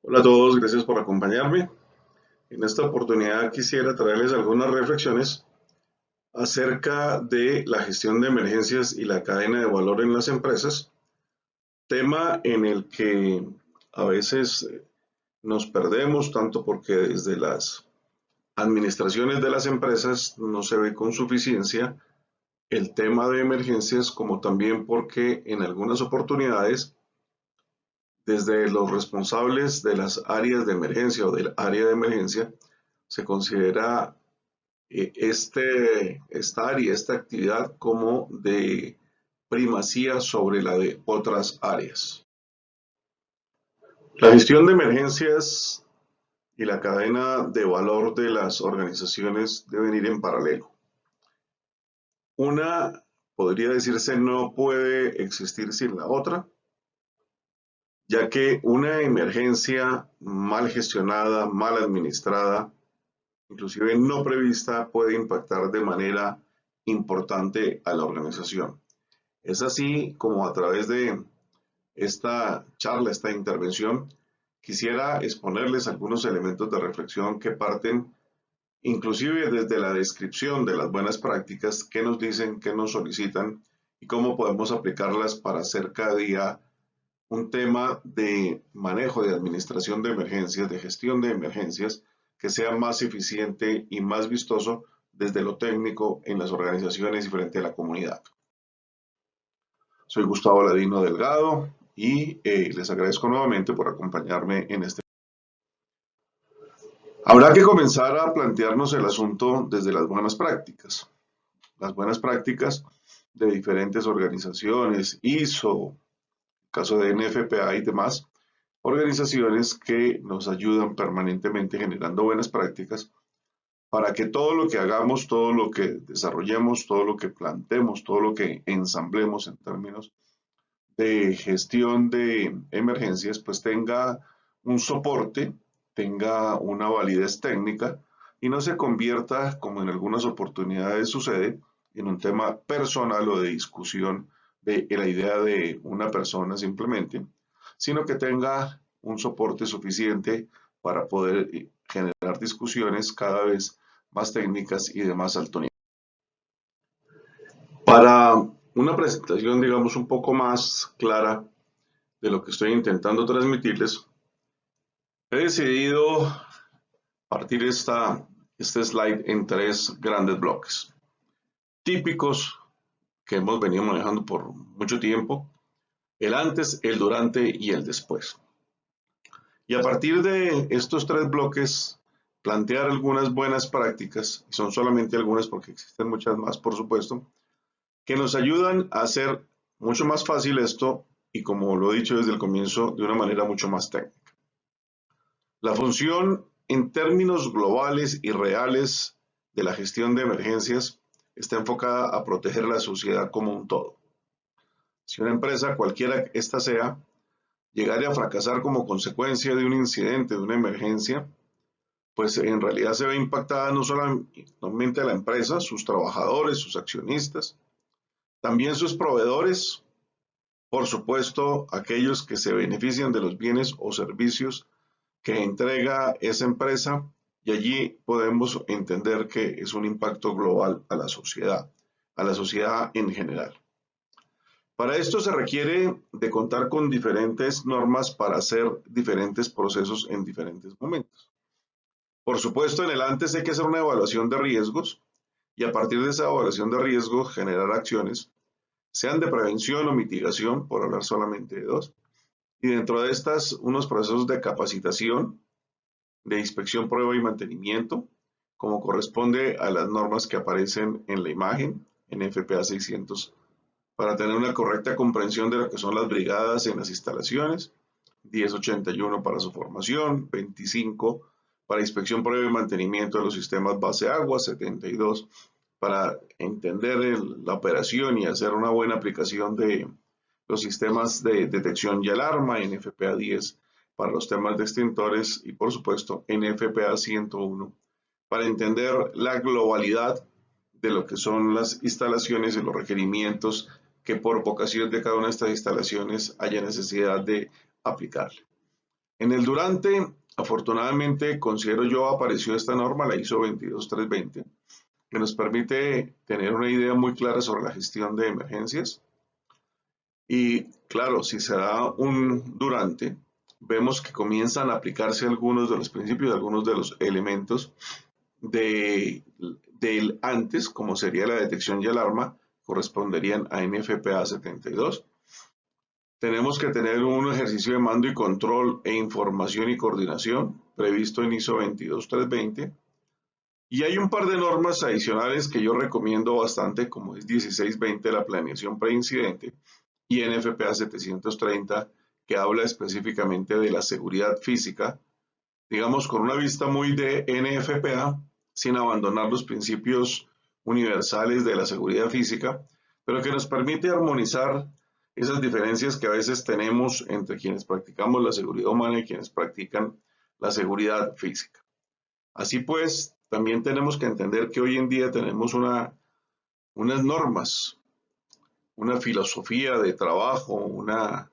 Hola a todos, gracias por acompañarme. En esta oportunidad quisiera traerles algunas reflexiones acerca de la gestión de emergencias y la cadena de valor en las empresas, tema en el que a veces nos perdemos tanto porque desde las administraciones de las empresas no se ve con suficiencia el tema de emergencias, como también porque en algunas oportunidades desde los responsables de las áreas de emergencia o del área de emergencia se considera esta área, esta actividad como de primacía sobre la de otras áreas. La gestión de emergencias y la cadena de valor de las organizaciones deben ir en paralelo. Una, podría decirse, no puede existir sin la otra, ya que una emergencia mal gestionada, mal administrada, inclusive no prevista, puede impactar de manera importante a la organización. Es así como a través de esta charla, esta intervención, quisiera exponerles algunos elementos de reflexión que parten inclusive desde la descripción de las buenas prácticas, qué nos dicen, qué nos solicitan y cómo podemos aplicarlas para hacer cada día un tema de manejo, de administración de emergencias, de gestión de emergencias, que sea más eficiente y más vistoso desde lo técnico en las organizaciones y frente a la comunidad. Soy Gustavo Ladino Delgado y les agradezco nuevamente por acompañarme en este. Habrá que comenzar a plantearnos el asunto desde las buenas prácticas. Las buenas prácticas de diferentes organizaciones, ISO, caso de NFPA y demás, organizaciones que nos ayudan permanentemente generando buenas prácticas para que todo lo que hagamos, todo lo que desarrollemos, todo lo que plantemos, todo lo que ensamblemos en términos de gestión de emergencias, pues tenga un soporte, tenga una validez técnica y no se convierta, como en algunas oportunidades sucede, en un tema personal o de discusión de la idea de una persona simplemente, sino que tenga un soporte suficiente para poder generar discusiones cada vez más técnicas y de más alto nivel. Para una presentación, digamos, un poco más clara de lo que estoy intentando transmitirles, he decidido partir este slide en tres grandes bloques, típicos que hemos venido manejando por mucho tiempo, el antes, el durante y el después. Y a partir de estos tres bloques, plantear algunas buenas prácticas, y son solamente algunas porque existen muchas más, por supuesto, que nos ayudan a hacer mucho más fácil esto y, como lo he dicho desde el comienzo, de una manera mucho más técnica. La función en términos globales y reales de la gestión de emergencias está enfocada a proteger la sociedad como un todo. Si una empresa, cualquiera esta sea, llegara a fracasar como consecuencia de un incidente, de una emergencia, pues en realidad se ve impactada no solamente a la empresa, sus trabajadores, sus accionistas, también sus proveedores, por supuesto, aquellos que se benefician de los bienes o servicios que entrega esa empresa, y allí podemos entender que es un impacto global a la sociedad en general. Para esto se requiere de contar con diferentes normas para hacer diferentes procesos en diferentes momentos. Por supuesto, en el antes hay que hacer una evaluación de riesgos y a partir de esa evaluación de riesgos generar acciones, sean de prevención o mitigación, por hablar solamente de dos, y dentro de estas unos procesos de capacitación, de inspección, prueba y mantenimiento, como corresponde a las normas que aparecen en la imagen, en FPA 600, para tener una correcta comprensión de lo que son las brigadas en las instalaciones, 1081 para su formación, 25 para inspección, prueba y mantenimiento de los sistemas base agua, 72 para entender la operación y hacer una buena aplicación de los sistemas de detección y alarma, en FPA 10 para los temas de extintores y por supuesto en FPA 101 para entender la globalidad de lo que son las instalaciones y los requerimientos que por vocación de cada una de estas instalaciones haya necesidad de aplicarle. En el durante, afortunadamente, considero yo, apareció esta norma, la ISO 22320, que nos permite tener una idea muy clara sobre la gestión de emergencias. Y claro, si se da un durante, vemos que comienzan a aplicarse algunos de los principios, algunos de los elementos del antes, como sería la detección y alarma, corresponderían a NFPA 72. Tenemos que tener un ejercicio de mando y control e información y coordinación previsto en ISO 22320. Y hay un par de normas adicionales que yo recomiendo bastante, como es 1620, la planeación preincidente, y NFPA 730, que habla específicamente de la seguridad física, digamos con una vista muy de NFPA, sin abandonar los principios universales de la seguridad física, pero que nos permite armonizar esas diferencias que a veces tenemos entre quienes practicamos la seguridad humana y quienes practican la seguridad física. Así pues, también tenemos que entender que hoy en día tenemos unas normas, una filosofía de trabajo, una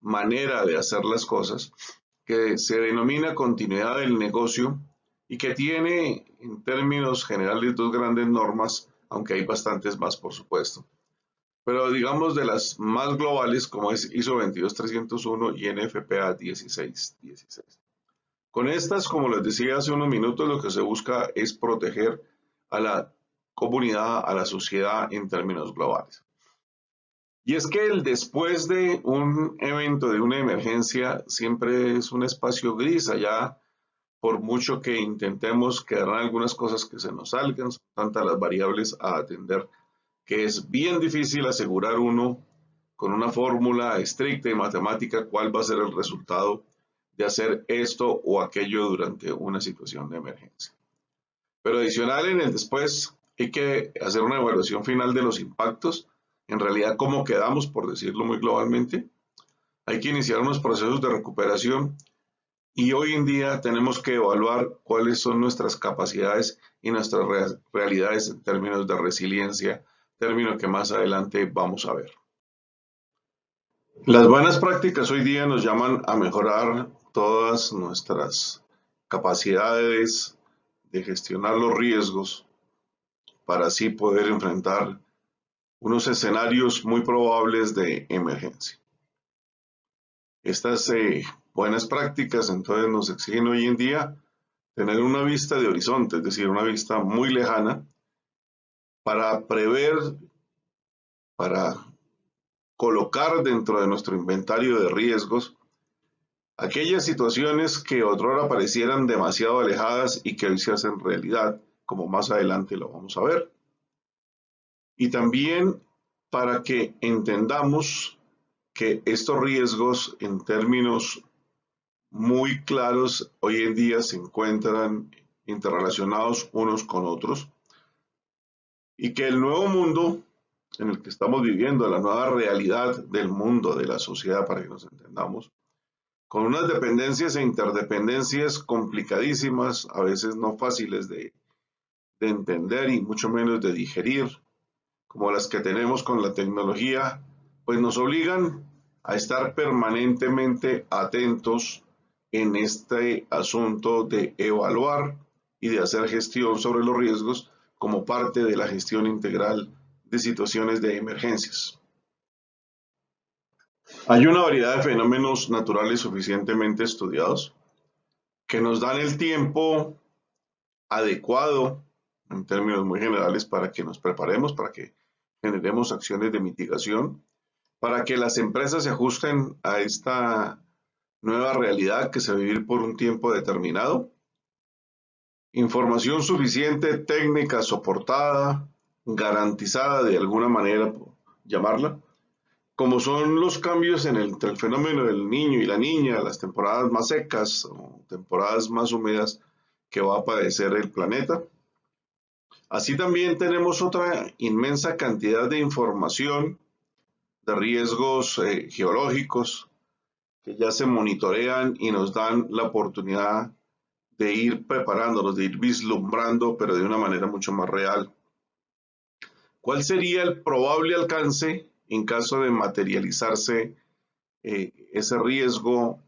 manera de hacer las cosas que se denomina continuidad del negocio y que tiene en términos generales dos grandes normas, aunque hay bastantes más por supuesto. Pero digamos de las más globales como es ISO 22301 y NFPA 1616. Con estas, como les decía hace unos minutos, lo que se busca es proteger a la comunidad, a la sociedad en términos globales. Y es que el después de un evento, de una emergencia, siempre es un espacio gris. Allá, por mucho que intentemos, quedarán algunas cosas que se nos salgan, son tantas las variables a atender, que es bien difícil asegurar uno con una fórmula estricta y matemática cuál va a ser el resultado de hacer esto o aquello durante una situación de emergencia. Pero adicional en el después hay que hacer una evaluación final de los impactos, en realidad cómo quedamos, por decirlo muy globalmente. Hay que iniciar unos procesos de recuperación y hoy en día tenemos que evaluar cuáles son nuestras capacidades y nuestras realidades en términos de resiliencia, término que más adelante vamos a ver. Las buenas prácticas hoy día nos llaman a mejorar todas nuestras capacidades de gestionar los riesgos para así poder enfrentar unos escenarios muy probables de emergencia. Estas buenas prácticas entonces nos exigen hoy en día tener una vista de horizonte, es decir, una vista muy lejana para prever, para colocar dentro de nuestro inventario de riesgos aquellas situaciones que otrora parecieran demasiado alejadas y que hoy se hacen realidad, como más adelante lo vamos a ver. Y también para que entendamos que estos riesgos en términos muy claros hoy en día se encuentran interrelacionados unos con otros y que el nuevo mundo en el que estamos viviendo, la nueva realidad del mundo, de la sociedad, para que nos entendamos, con unas dependencias e interdependencias complicadísimas, a veces no fáciles de entender y mucho menos de digerir, como las que tenemos con la tecnología, pues nos obligan a estar permanentemente atentos en este asunto de evaluar y de hacer gestión sobre los riesgos como parte de la gestión integral de situaciones de emergencias. Hay una variedad de fenómenos naturales suficientemente estudiados que nos dan el tiempo adecuado en términos muy generales para que nos preparemos, para que generemos acciones de mitigación, para que las empresas se ajusten a esta nueva realidad que se va a vivir por un tiempo determinado. Información suficiente, técnica soportada, garantizada de alguna manera, por llamarla, como son los cambios entre el fenómeno del niño y la niña, las temporadas más secas o temporadas más húmedas que va a padecer el planeta. Así también tenemos otra inmensa cantidad de información de riesgos geológicos que ya se monitorean y nos dan la oportunidad de ir preparándonos, de ir vislumbrando, pero de una manera mucho más real. ¿Cuál sería el probable alcance en caso de materializarse ese riesgo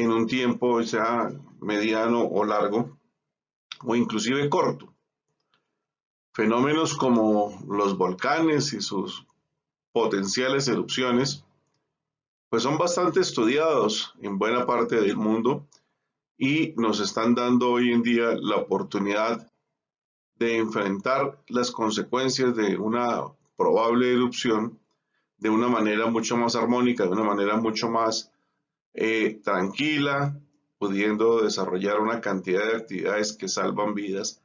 en un tiempo, sea mediano o largo, o inclusive corto. Fenómenos como los volcanes y sus potenciales erupciones, pues son bastante estudiados en buena parte del mundo y nos están dando hoy en día la oportunidad de enfrentar las consecuencias de una probable erupción de una manera mucho más armónica, de una manera mucho más tranquila, pudiendo desarrollar una cantidad de actividades que salvan vidas.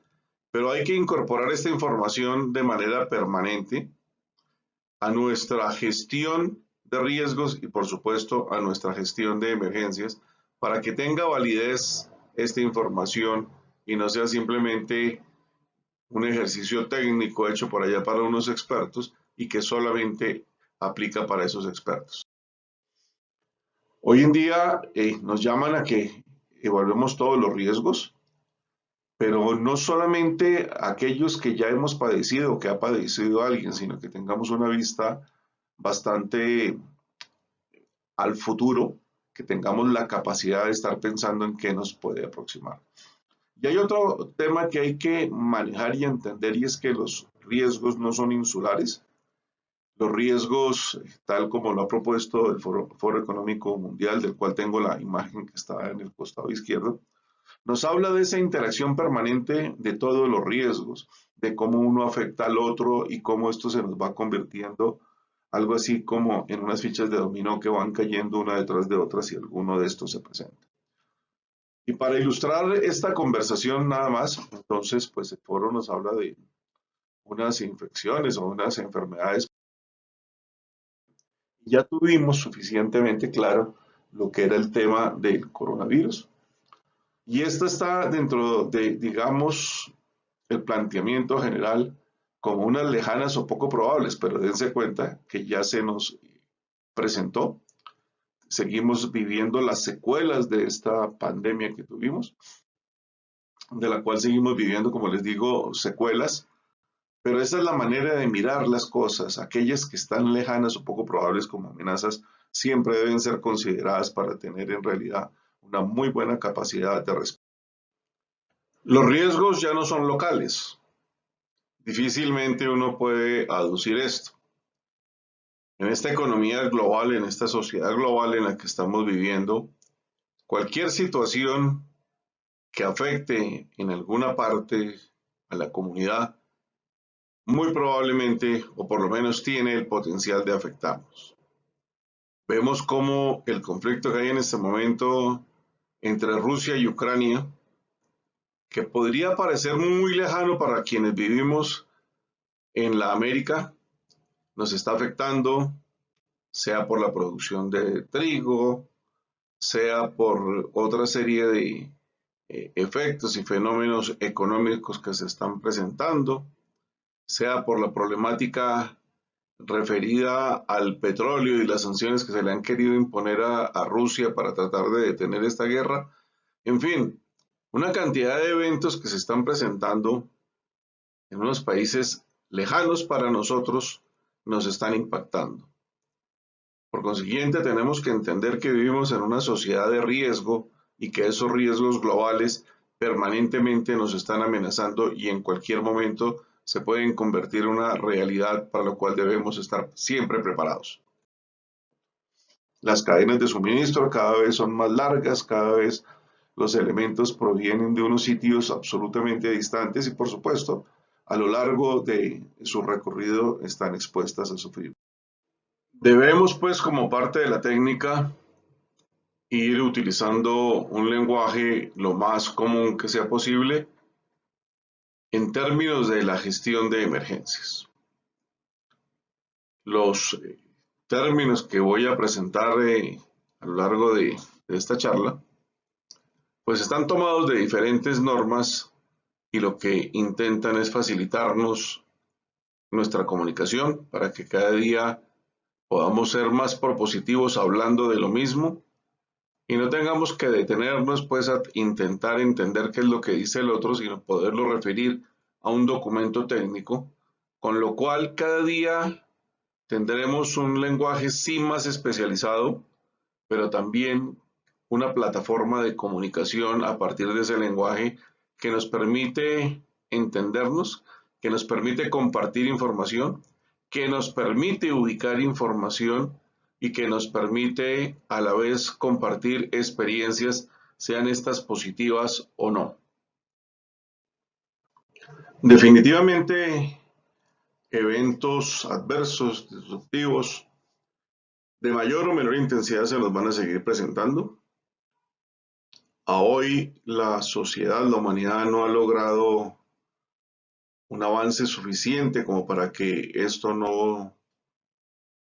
Pero hay que incorporar esta información de manera permanente a nuestra gestión de riesgos y por supuesto a nuestra gestión de emergencias para que tenga validez esta información y no sea simplemente un ejercicio técnico hecho por allá para unos expertos y que solamente aplica para esos expertos. Hoy en día nos llaman a que evaluemos todos los riesgos, pero no solamente aquellos que ya hemos padecido o que ha padecido alguien, sino que tengamos una vista bastante al futuro, que tengamos la capacidad de estar pensando en qué nos puede aproximar. Y hay otro tema que hay que manejar y entender y es que los riesgos no son insulares. Los riesgos, tal como lo ha propuesto el Foro Económico Mundial, del cual tengo la imagen que está en el costado izquierdo, nos habla de esa interacción permanente de todos los riesgos, de cómo uno afecta al otro y cómo esto se nos va convirtiendo algo así como en unas fichas de dominó que van cayendo una detrás de otra si alguno de estos se presenta. Y para ilustrar esta conversación nada más, entonces, pues el foro nos habla de unas infecciones o unas enfermedades. Ya tuvimos suficientemente claro lo que era el tema del coronavirus. Y esto está dentro de, digamos, el planteamiento general como unas lejanas o poco probables, pero dense cuenta que ya se nos presentó. Seguimos viviendo las secuelas de esta pandemia que tuvimos, de la cual seguimos viviendo, como les digo, secuelas, pero esa es la manera de mirar las cosas. Aquellas que están lejanas o poco probables como amenazas siempre deben ser consideradas para tener en realidad una muy buena capacidad de respuesta. Los riesgos ya no son locales. Difícilmente uno puede aducir esto. En esta economía global, en esta sociedad global en la que estamos viviendo, cualquier situación que afecte en alguna parte a la comunidad, muy probablemente, o por lo menos tiene el potencial de afectarnos. Vemos cómo el conflicto que hay en este momento entre Rusia y Ucrania, que podría parecer muy lejano para quienes vivimos en la América, nos está afectando, sea por la producción de trigo, sea por otra serie de efectos y fenómenos económicos que se están presentando, sea por la problemática referida al petróleo y las sanciones que se le han querido imponer a Rusia para tratar de detener esta guerra. En fin, una cantidad de eventos que se están presentando en unos países lejanos para nosotros nos están impactando. Por consiguiente, tenemos que entender que vivimos en una sociedad de riesgo y que esos riesgos globales permanentemente nos están amenazando y en cualquier momento se pueden convertir en una realidad para lo cual debemos estar siempre preparados. Las cadenas de suministro cada vez son más largas, cada vez los elementos provienen de unos sitios absolutamente distantes y por supuesto a lo largo de su recorrido están expuestas a sufrir. Debemos pues como parte de la técnica ir utilizando un lenguaje lo más común que sea posible en términos de la gestión de emergencias. Los términos que voy a presentar a lo largo de esta charla, pues están tomados de diferentes normas y lo que intentan es facilitarnos nuestra comunicación para que cada día podamos ser más propositivos hablando de lo mismo y no tengamos que detenernos pues a intentar entender qué es lo que dice el otro, sino poderlo referir a un documento técnico, con lo cual cada día tendremos un lenguaje sí más especializado, pero también una plataforma de comunicación a partir de ese lenguaje que nos permite entendernos, que nos permite compartir información, que nos permite ubicar información y que nos permite a la vez compartir experiencias, sean estas positivas o no. Definitivamente, eventos adversos, disruptivos, de mayor o menor intensidad se nos van a seguir presentando. A hoy la sociedad, la humanidad no ha logrado un avance suficiente como para que esto no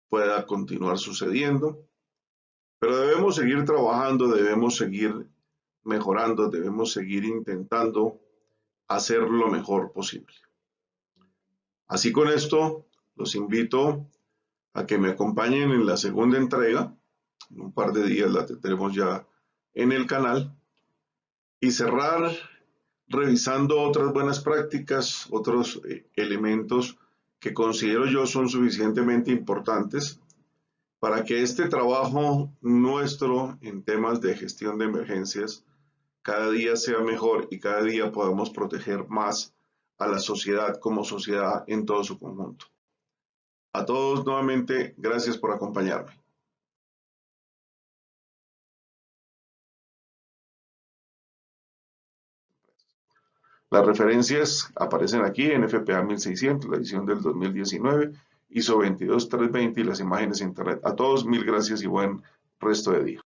pueda continuar sucediendo, pero debemos seguir trabajando, debemos seguir mejorando, debemos seguir intentando hacer lo mejor posible. Así con esto, los invito a que me acompañen en la segunda entrega. En un par de días la tendremos ya en el canal. Y cerrar revisando otras buenas prácticas, otros elementos que considero yo son suficientemente importantes para que este trabajo nuestro en temas de gestión de emergencias cada día sea mejor y cada día podamos proteger más a la sociedad como sociedad en todo su conjunto. A todos nuevamente, gracias por acompañarme. Las referencias aparecen aquí en FPA 1600, la edición del 2019, ISO 22320 y las imágenes en internet. A todos, mil gracias y buen resto de día.